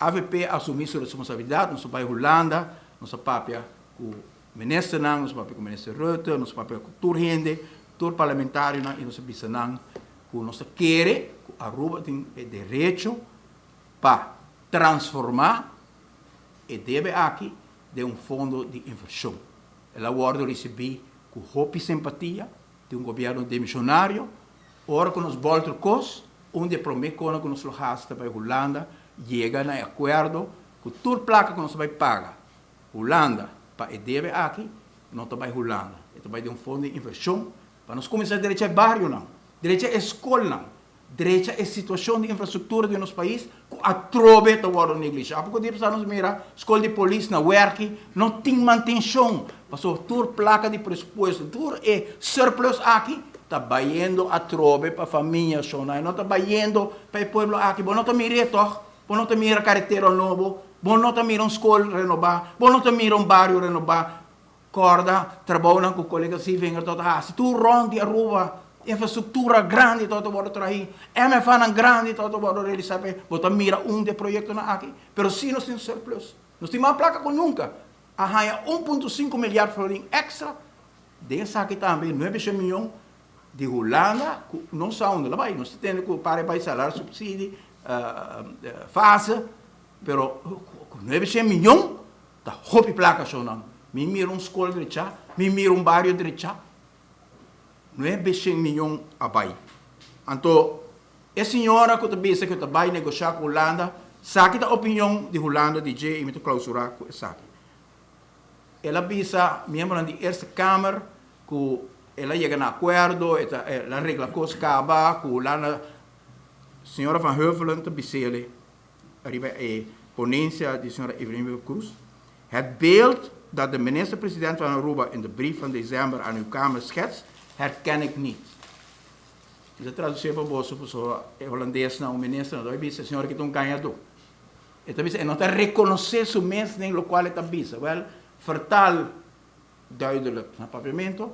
AVP assumir sua responsabilidade, nosso país Holanda, nossa papia com o ministro, nosso papia com o ministro Rutte, nosso papia com todo gente, todo parlamentário e nosso bisão, com nossa querer, a Aruba tem o direito para transformar e deve aqui de fundo de inversão. Ela guarda receber com roupa e simpatia de governo demissionário, ora com os boltrocos, onde promete que nos lojasta para a Holanda, chega a acordo com toda placa que nós vai pagar. Holanda, para deve aqui, não vai Holanda. Então vai de fundo de inversão, para nós começar a direita bairro não, direita escola não, direita é situação de infraestrutura do nosso país, a trobe está agora negligenciada. Porque depois nós mira escola de polícia na work, não tem manutenção, passou toda placa de pressuposto, tudo é surplus aqui, está baiando a trobe para a família, não está baiando para o povo aqui, não está mirando, não está mirando carretera novo, não está mirando escola renovar, não está mirando bairro renovar, corda, trabalhando com colegas se vem se tu ronde a rua, infraestrutura grande todo bora trair, MFA grande todo bora realizar, bota mira de projeto na aqui, pero se nós temos surplus, nós temos uma placa com nunca, arranha 1,5 milhar florim extra, dessa aqui também 9 milhões de Holanda, não são onde lá vai, nós temos que para salário subsídio, fase, pero 9 milhões, da roupa placa só não, me mira escola direita, me mira bairro direita, 9 milhões a bai. Então, a senhora que está que vai negociar com a Holanda, sabe a opinião de Holanda, de J, e me clausurar com essa. Ela bisa, membro da Eerste Kamer, que ela chega a acordo, ela regla coisa acaba, com a Holanda, a senhora Van Heuvelen, está bisele, arriba a ponência da senhora Evelyn Cruz. Het beeld dat de minister-president van Aruba in de brief van december aan uw Kamer schetst, herken ik niet. Dus dat traduzir para você, pessoa holandês, não, o ministro, não, disse, a senhora que tem ganhador. Então, ele não está reconhecendo o mês nem o qual está bisa. Well, vertaal duidelijk, snap je?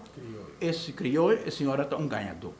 Is crioulo, a senhora está ganhador.